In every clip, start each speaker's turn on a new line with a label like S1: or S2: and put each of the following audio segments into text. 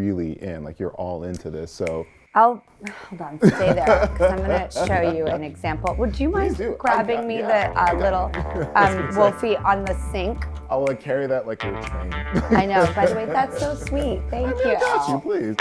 S1: really in, like you're all into this. So
S2: Hold on, stay there, because I'm going to show you an example. Would you mind grabbing me the little Wolfie on the sink?
S1: I will carry that like you're a train.
S2: I know. By the way, that's so sweet. Thank you.
S1: I got you, please.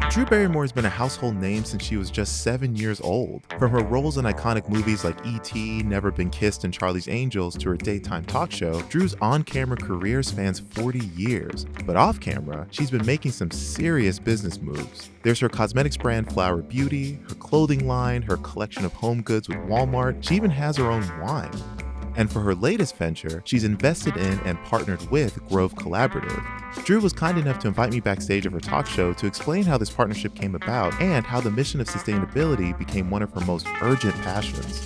S3: Drew Barrymore has been a household name since she was just 7 years old. From her roles in iconic movies like E.T., Never Been Kissed, and Charlie's Angels to her daytime talk show, Drew's on-camera career spans 40 years. But off-camera, she's been making some serious business moves. There's her cosmetics brand Flower Beauty, her clothing line, her collection of home goods with Walmart. She even has her own wine. And for her latest venture, she's invested in and partnered with Grove Collaborative. Drew was kind enough to invite me backstage of her talk show to explain how this partnership came about and how the mission of sustainability became one of her most urgent passions.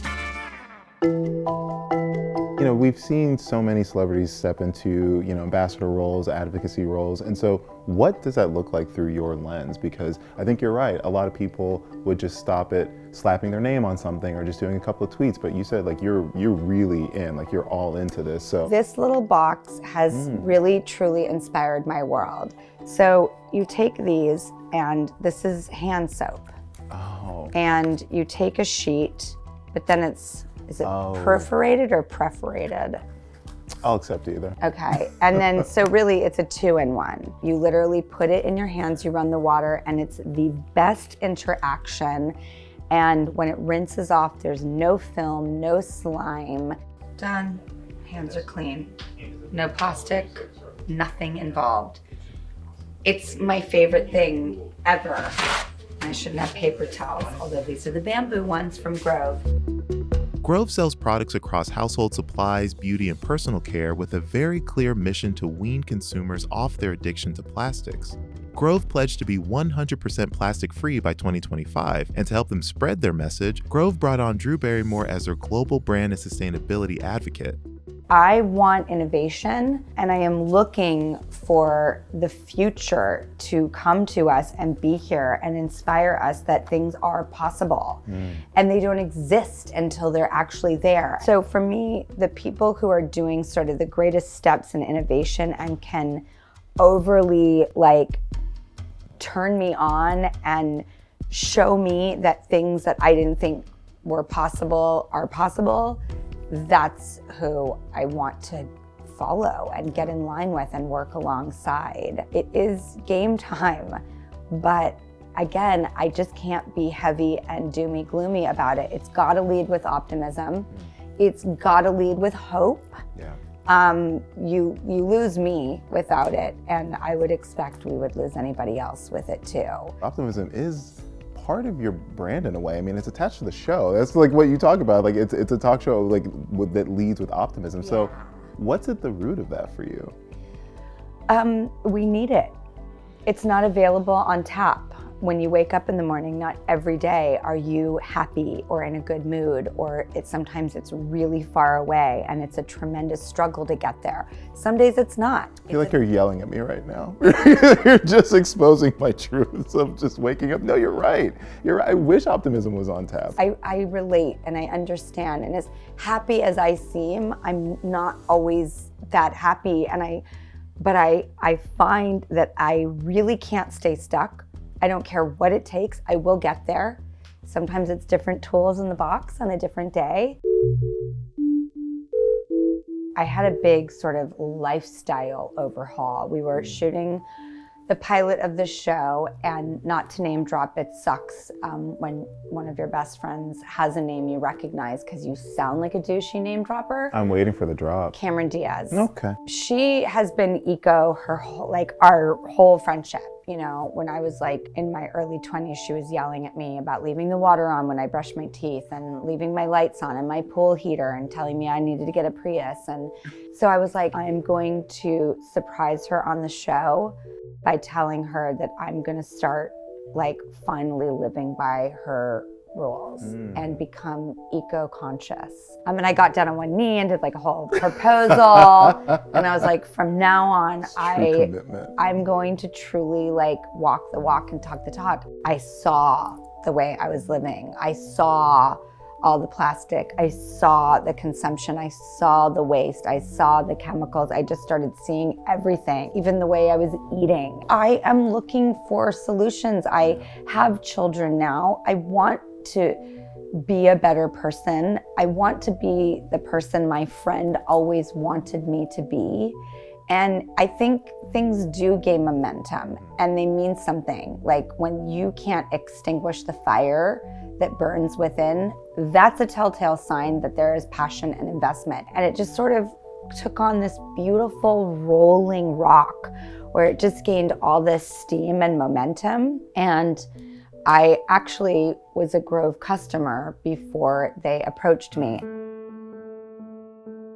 S1: You know, we've seen so many celebrities step into, ambassador roles, advocacy roles. And so what does that look like through your lens? Because I think you're right. A lot of people would just stop at slapping their name on something or just doing a couple of tweets. But you said like you're really in, like you're all into this. So
S2: this little box has really, truly inspired my world. So you take these, and this is hand soap.
S1: Oh.
S2: And you take a sheet, but then is it perforated or perforated?
S1: I'll accept either.
S2: Okay, and then so really it's a 2-in-1. You literally put it in your hands, you run the water, and it's the best interaction. And when it rinses off, there's no film, no slime. Done, hands are clean. No plastic, nothing involved. It's my favorite thing ever. I shouldn't have paper towels, although these are the bamboo ones from Grove.
S3: Grove sells products across household supplies, beauty, and personal care with a very clear mission to wean consumers off their addiction to plastics. Grove pledged to be 100% plastic-free by 2025, and to help them spread their message, Grove brought on Drew Barrymore as their global brand and sustainability advocate.
S2: I want innovation, and I am looking for the future to come to us and be here and inspire us that things are possible. And they don't exist until they're actually there. So for me, the people who are doing sort of the greatest steps in innovation and can overly turn me on and show me that things that I didn't think were possible are possible, that's who I want to follow and get in line with and work alongside. It is game time, but again, I just can't be heavy and doomy gloomy about it. It's gotta lead with optimism. It's gotta lead with hope.
S1: Yeah.
S2: You lose me without it, and I would expect we would lose anybody else with it too.
S1: Optimism is part of your brand in a way. I mean, it's attached to the show. That's like what you talk about. Like it's a talk show that leads with optimism. Yeah. So what's at the root of that for you?
S2: We need it. It's not available on tap. When you wake up in the morning, not every day are you happy or in a good mood, or sometimes it's really far away and it's a tremendous struggle to get there. Some days it's not.
S1: I feel like you're yelling at me right now. You're just exposing my truths of just waking up. No, you're right. You're right. I wish optimism was on tap.
S2: I relate and I understand, and as happy as I seem, I'm not always that happy, but I find that I really can't stay stuck. I don't care what it takes, I will get there. Sometimes it's different tools in the box on a different day. I had a big sort of lifestyle overhaul. We were shooting the pilot of the show, and not to name drop, it sucks when one of your best friends has a name you recognize because you sound like a douchey name dropper.
S1: I'm waiting for the drop.
S2: Cameron Diaz.
S1: Okay.
S2: She has been eco our whole friendship. You know, when I was in my early 20s, she was yelling at me about leaving the water on when I brushed my teeth and leaving my lights on and my pool heater and telling me I needed to get a Prius. And so I was like, I'm going to surprise her on the show by telling her that I'm going to start finally living by her rules and become eco-conscious. I got down on one knee and did a whole proposal. And I was like, from now on, I'm going to truly walk the walk and talk the talk. I saw the way I was living. I saw all the plastic. I saw the consumption. I saw the waste. I saw the chemicals. I just started seeing everything, even the way I was eating. I am looking for solutions. I have children now. I want to be a better person. I want to be the person my friend always wanted me to be. And I think things do gain momentum and they mean something. Like when you can't extinguish the fire that burns within, that's a telltale sign that there is passion and investment. And it just sort of took on this beautiful rolling rock where it just gained all this steam and momentum. And I actually was a Grove customer before they approached me.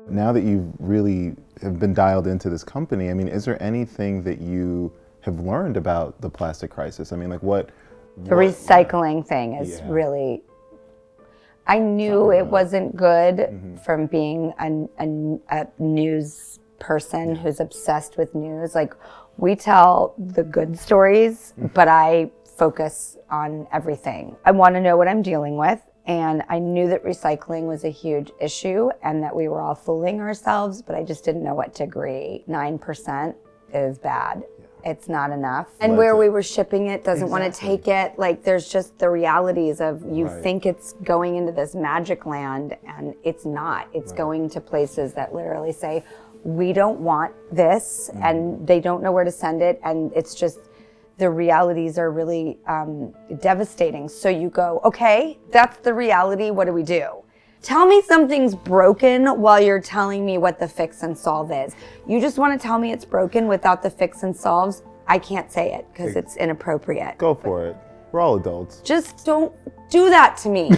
S1: Now that you really have been dialed into this company, I mean, is there anything that you have learned about the plastic crisis? I mean, like what?
S2: The recycling thing is really, I knew it wasn't good from being a news person who's obsessed with news. Like we tell the good stories, but I focus on everything. I want to know what I'm dealing with. And I knew that recycling was a huge issue and that we were all fooling ourselves, but I just didn't know what degree. 9% is bad. It's not enough. And where we were shipping it doesn't want to take it. Like there's just the realities of you think it's going into this magic land and it's not. It's going to places that literally say, we don't want this and they don't know where to send it. And it's just, the realities are really devastating. So you go, okay, that's the reality, what do we do? Tell me something's broken while you're telling me what the fix and solve is. You just want to tell me it's broken without the fix and solves? I can't say it because it's inappropriate.
S1: Go for it. We're all adults.
S2: Just don't do that to me.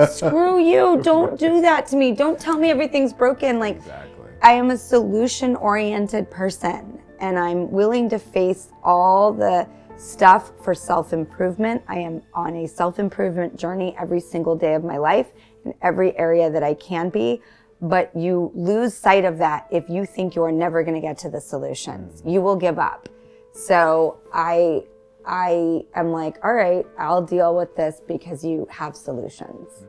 S2: Screw you, don't do that to me. Don't tell me everything's broken. Like, I am a solution-oriented person. And I'm willing to face all the stuff for self-improvement. I am on a self-improvement journey every single day of my life in every area that I can be. But you lose sight of that if you think you're never going to get to the solutions. You will give up. So I am like, all right, I'll deal with this because you have solutions.